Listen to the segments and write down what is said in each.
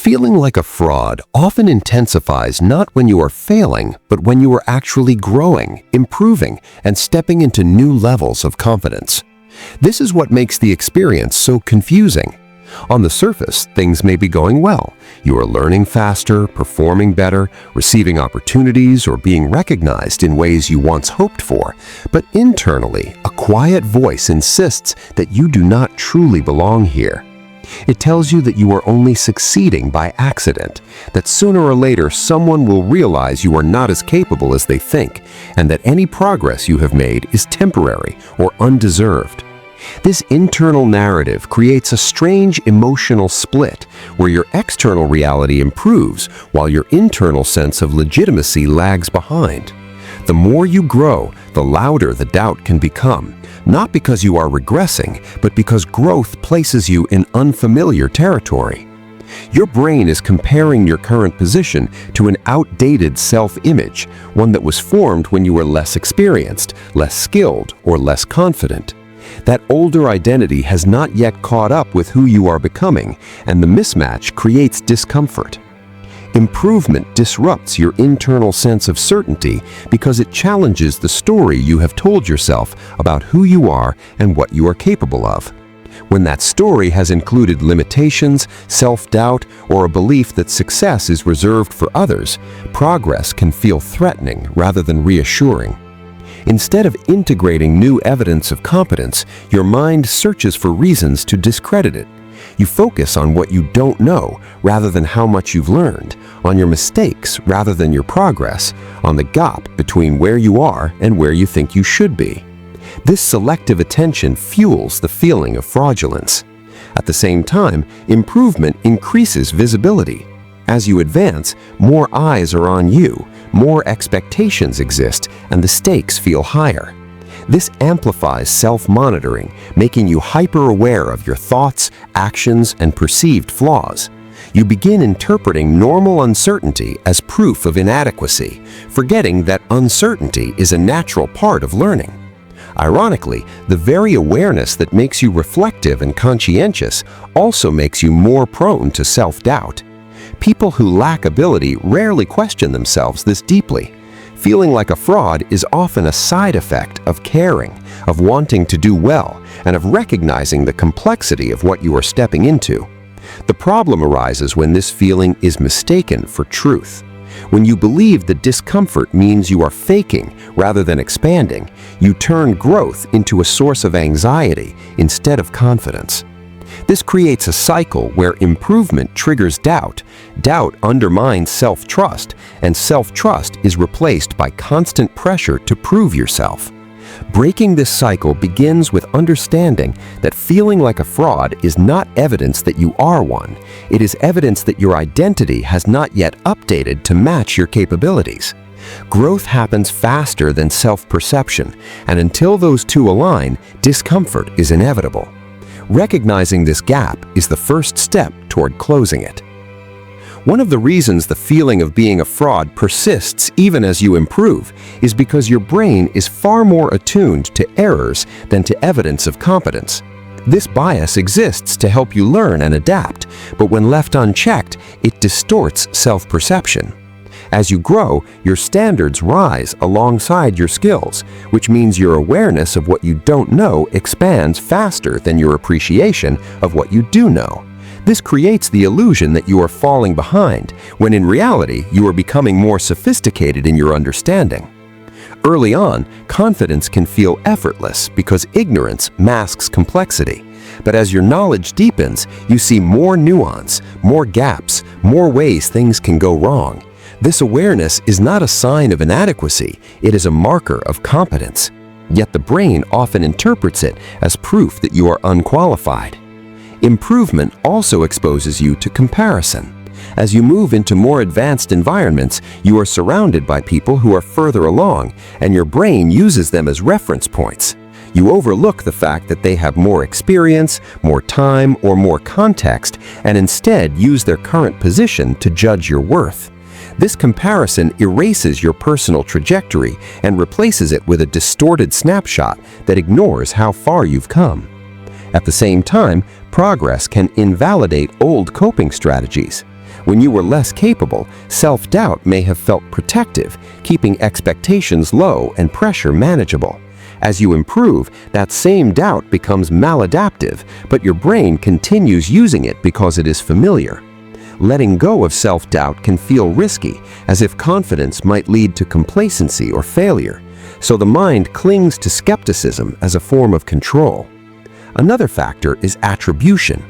Feeling like a fraud often intensifies not when you are failing, but when you are actually growing, improving, and stepping into new levels of confidence. This is what makes the experience so confusing. On the surface, things may be going well. You are learning faster, performing better, receiving opportunities, or being recognized in ways you once hoped for. But internally, a quiet voice insists that you do not truly belong here. It tells you that you are only succeeding by accident, that sooner or later someone will realize you are not as capable as they think, and that any progress you have made is temporary or undeserved. This internal narrative creates a strange emotional split where your external reality improves while your internal sense of legitimacy lags behind. The more you grow, the louder the doubt can become, not because you are regressing, but because growth places you in unfamiliar territory. Your brain is comparing your current position to an outdated self-image, one that was formed when you were less experienced, less skilled, or less confident. That older identity has not yet caught up with who you are becoming, and the mismatch creates discomfort. Improvement disrupts your internal sense of certainty because it challenges the story you have told yourself about who you are and what you are capable of. When that story has included limitations, self-doubt, or a belief that success is reserved for others, progress can feel threatening rather than reassuring. Instead of integrating new evidence of competence, your mind searches for reasons to discredit it. You focus on what you don't know rather than how much you've learned, on your mistakes rather than your progress, on the gap between where you are and where you think you should be. This selective attention fuels the feeling of fraudulence. At the same time, improvement increases visibility. As you advance, more eyes are on you, more expectations exist, and the stakes feel higher. This amplifies self-monitoring, making you hyper-aware of your thoughts, actions, and perceived flaws. You begin interpreting normal uncertainty as proof of inadequacy, forgetting that uncertainty is a natural part of learning. Ironically, the very awareness that makes you reflective and conscientious also makes you more prone to self-doubt. People who lack ability rarely question themselves this deeply. Feeling like a fraud is often a side effect of caring, of wanting to do well, and of recognizing the complexity of what you are stepping into. The problem arises when this feeling is mistaken for truth. When you believe that discomfort means you are faking rather than expanding, you turn growth into a source of anxiety instead of confidence. This creates a cycle where improvement triggers doubt, doubt undermines self-trust, and self-trust is replaced by constant pressure to prove yourself. Breaking this cycle begins with understanding that feeling like a fraud is not evidence that you are one. It is evidence that your identity has not yet updated to match your capabilities. Growth happens faster than self-perception, and until those two align, discomfort is inevitable. Recognizing this gap is the first step toward closing it. One of the reasons the feeling of being a fraud persists even as you improve is because your brain is far more attuned to errors than to evidence of competence. This bias exists to help you learn and adapt, but when left unchecked, it distorts self-perception. As you grow, your standards rise alongside your skills, which means your awareness of what you don't know expands faster than your appreciation of what you do know. This creates the illusion that you are falling behind, when in reality you are becoming more sophisticated in your understanding. Early on, confidence can feel effortless because ignorance masks complexity. But as your knowledge deepens, you see more nuance, more gaps, more ways things can go wrong. This awareness is not a sign of inadequacy, it is a marker of competence. Yet the brain often interprets it as proof that you are unqualified. Improvement also exposes you to comparison. As you move into more advanced environments, you are surrounded by people who are further along, and your brain uses them as reference points. You overlook the fact that they have more experience, more time, or more context, and instead use their current position to judge your worth. This comparison erases your personal trajectory and replaces it with a distorted snapshot that ignores how far you've come. At the same time, progress can invalidate old coping strategies. When you were less capable, self-doubt may have felt protective, keeping expectations low and pressure manageable. As you improve, that same doubt becomes maladaptive, but your brain continues using it because it is familiar. Letting go of self-doubt can feel risky, as if confidence might lead to complacency or failure, so the mind clings to skepticism as a form of control. Another factor is attribution.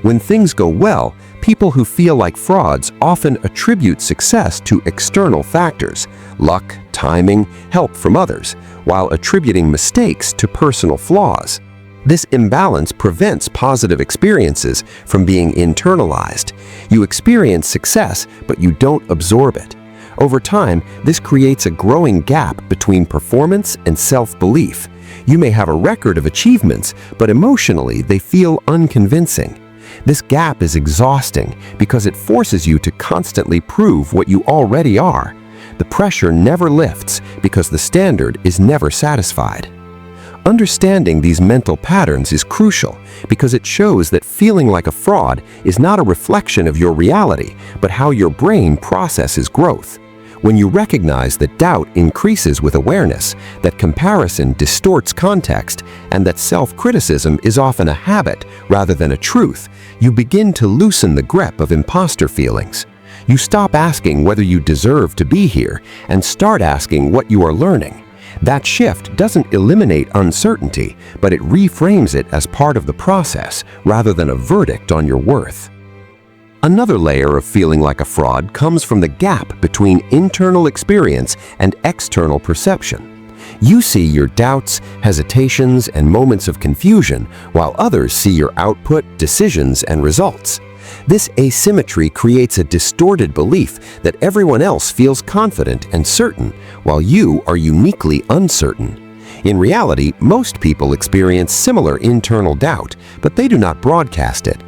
When things go well, people who feel like frauds often attribute success to external factors, luck, timing, help from others, while attributing mistakes to personal flaws. This imbalance prevents positive experiences from being internalized. You experience success, but you don't absorb it. Over time, this creates a growing gap between performance and self-belief. You may have a record of achievements, but emotionally they feel unconvincing. This gap is exhausting because it forces you to constantly prove what you already are. The pressure never lifts because the standard is never satisfied. Understanding these mental patterns is crucial because it shows that feeling like a fraud is not a reflection of your reality, but how your brain processes growth. When you recognize that doubt increases with awareness, that comparison distorts context, and that self-criticism is often a habit rather than a truth, you begin to loosen the grip of imposter feelings. You stop asking whether you deserve to be here and start asking what you are learning. That shift doesn't eliminate uncertainty, but it reframes it as part of the process rather than a verdict on your worth. Another layer of feeling like a fraud comes from the gap between internal experience and external perception. You see your doubts, hesitations, and moments of confusion, while others see your output, decisions, and results. This asymmetry creates a distorted belief that everyone else feels confident and certain, while you are uniquely uncertain. In reality, most people experience similar internal doubt, but they do not broadcast it.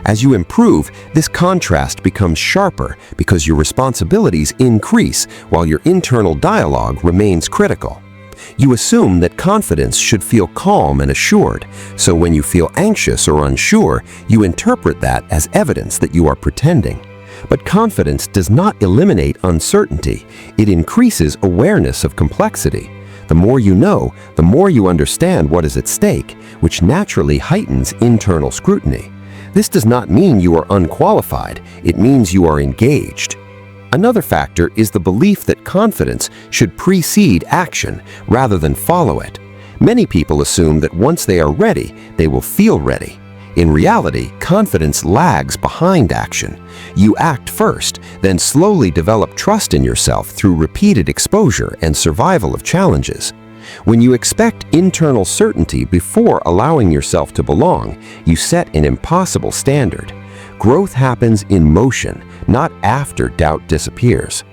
As you improve, this contrast becomes sharper because your responsibilities increase while your internal dialogue remains critical. You assume that confidence should feel calm and assured, so when you feel anxious or unsure, you interpret that as evidence that you are pretending. But confidence does not eliminate uncertainty, it increases awareness of complexity. The more you know, the more you understand what is at stake, which naturally heightens internal scrutiny. This does not mean you are unqualified, it means you are engaged. Another factor is the belief that confidence should precede action rather than follow it. Many people assume that once they are ready, they will feel ready. In reality, confidence lags behind action. You act first, then slowly develop trust in yourself through repeated exposure and survival of challenges. When you expect internal certainty before allowing yourself to belong, you set an impossible standard. Growth happens in motion, not after doubt disappears.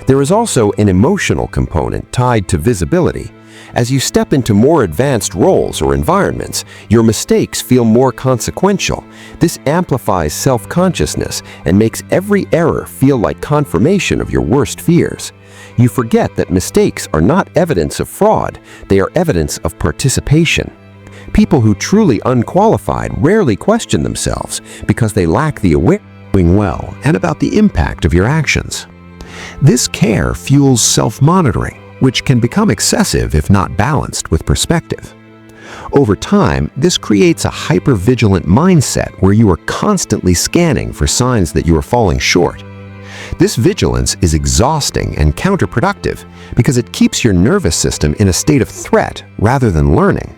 There is also an emotional component tied to visibility. As you step into more advanced roles or environments, your mistakes feel more consequential. This amplifies self-consciousness and makes every error feel like confirmation of your worst fears. You forget that mistakes are not evidence of fraud, they are evidence of participation. People who truly unqualified rarely question themselves because they lack the awareness of doing well and about the impact of your actions. This care fuels self-monitoring, which can become excessive if not balanced with perspective. Over time, this creates a hyper-vigilant mindset where you are constantly scanning for signs that you are falling short. This vigilance is exhausting and counterproductive because it keeps your nervous system in a state of threat rather than learning.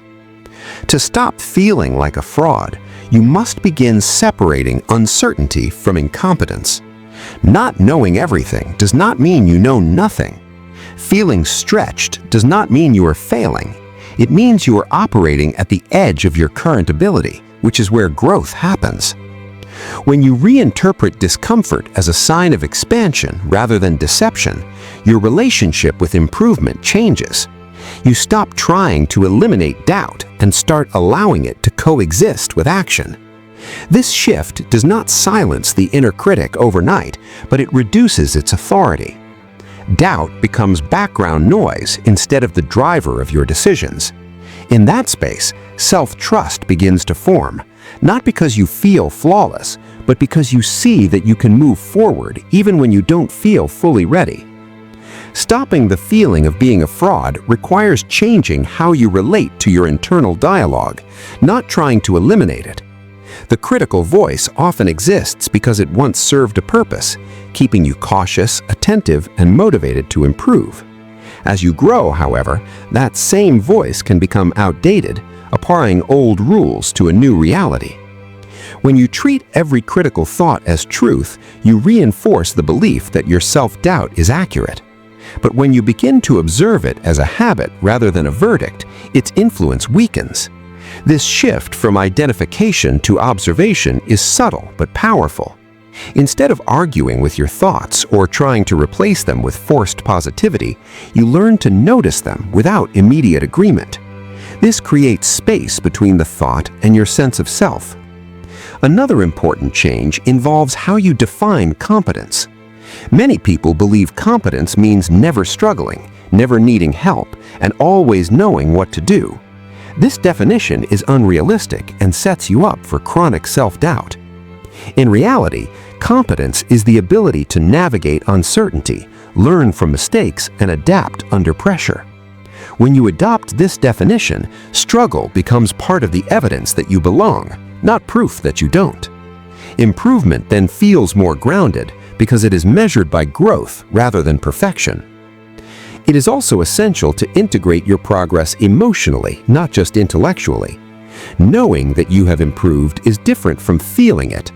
To stop feeling like a fraud, you must begin separating uncertainty from incompetence. Not knowing everything does not mean you know nothing. Feeling stretched does not mean you are failing. It means you are operating at the edge of your current ability, which is where growth happens. When you reinterpret discomfort as a sign of expansion rather than deception, your relationship with improvement changes. You stop trying to eliminate doubt and start allowing it to coexist with action. This shift does not silence the inner critic overnight, but it reduces its authority. Doubt becomes background noise instead of the driver of your decisions. In that space, self-trust begins to form. Not because you feel flawless, but because you see that you can move forward even when you don't feel fully ready. Stopping the feeling of being a fraud requires changing how you relate to your internal dialogue, not trying to eliminate it. The critical voice often exists because it once served a purpose, keeping you cautious, attentive, and motivated to improve. As you grow, however, that same voice can become outdated, applying old rules to a new reality. When you treat every critical thought as truth, you reinforce the belief that your self-doubt is accurate. But when you begin to observe it as a habit rather than a verdict, its influence weakens. This shift from identification to observation is subtle but powerful. Instead of arguing with your thoughts or trying to replace them with forced positivity, you learn to notice them without immediate agreement. This creates space between the thought and your sense of self. Another important change involves how you define competence. Many people believe competence means never struggling, never needing help, and always knowing what to do. This definition is unrealistic and sets you up for chronic self-doubt. In reality, competence is the ability to navigate uncertainty, learn from mistakes, and adapt under pressure. When you adopt this definition, struggle becomes part of the evidence that you belong, not proof that you don't. Improvement then feels more grounded because it is measured by growth rather than perfection. It is also essential to integrate your progress emotionally, not just intellectually. Knowing that you have improved is different from feeling it.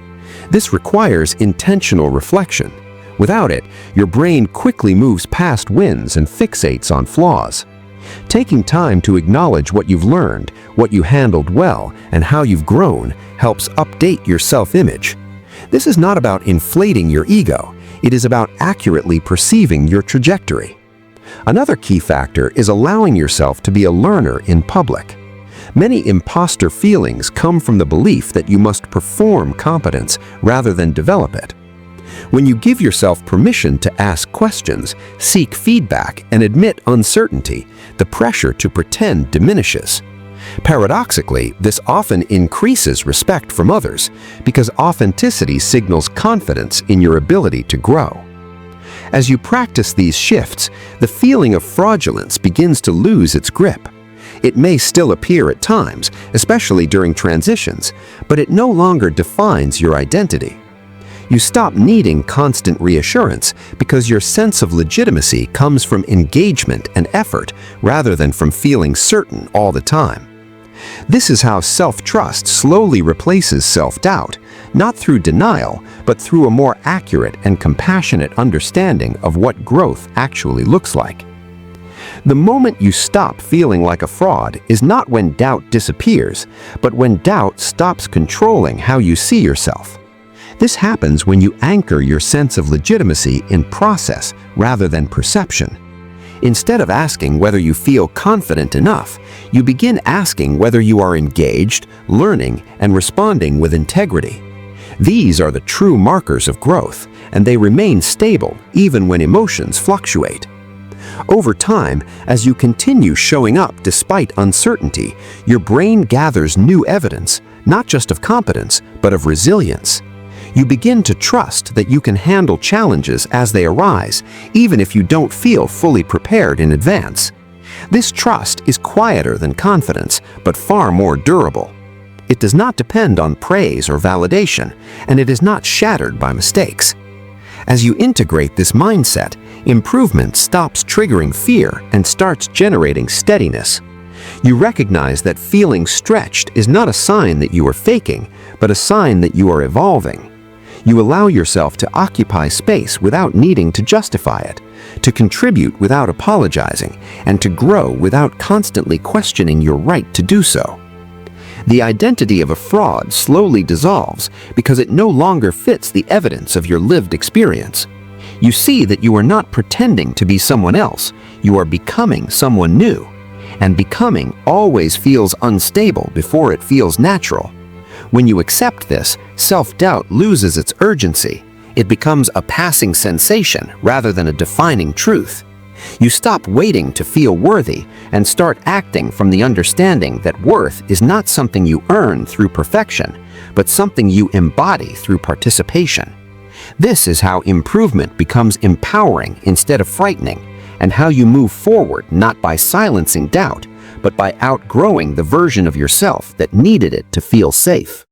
This requires intentional reflection. Without it, your brain quickly moves past wins and fixates on flaws. Taking time to acknowledge what you've learned, what you handled well, and how you've grown helps update your self-image. This is not about inflating your ego. It is about accurately perceiving your trajectory. Another key factor is allowing yourself to be a learner in public. Many imposter feelings come from the belief that you must perform competence rather than develop it. When you give yourself permission to ask questions, seek feedback, and admit uncertainty, the pressure to pretend diminishes. Paradoxically, this often increases respect from others because authenticity signals confidence in your ability to grow. As you practice these shifts, the feeling of fraudulence begins to lose its grip. It may still appear at times, especially during transitions, but it no longer defines your identity. You stop needing constant reassurance because your sense of legitimacy comes from engagement and effort rather than from feeling certain all the time. This is how self-trust slowly replaces self-doubt, not through denial, but through a more accurate and compassionate understanding of what growth actually looks like. The moment you stop feeling like a fraud is not when doubt disappears, but when doubt stops controlling how you see yourself. This happens when you anchor your sense of legitimacy in process rather than perception. Instead of asking whether you feel confident enough, you begin asking whether you are engaged, learning, and responding with integrity. These are the true markers of growth, and they remain stable even when emotions fluctuate. Over time, as you continue showing up despite uncertainty, your brain gathers new evidence, not just of competence, but of resilience. You begin to trust that you can handle challenges as they arise, even if you don't feel fully prepared in advance. This trust is quieter than confidence, but far more durable. It does not depend on praise or validation, and it is not shattered by mistakes. As you integrate this mindset, improvement stops triggering fear and starts generating steadiness. You recognize that feeling stretched is not a sign that you are faking, but a sign that you are evolving. You allow yourself to occupy space without needing to justify it, to contribute without apologizing, and to grow without constantly questioning your right to do so. The identity of a fraud slowly dissolves because it no longer fits the evidence of your lived experience. You see that you are not pretending to be someone else, you are becoming someone new. And becoming always feels unstable before it feels natural. When you accept this, self-doubt loses its urgency. It becomes a passing sensation rather than a defining truth. You stop waiting to feel worthy and start acting from the understanding that worth is not something you earn through perfection, but something you embody through participation. This is how improvement becomes empowering instead of frightening, and how you move forward not by silencing doubt, but by outgrowing the version of yourself that needed it to feel safe.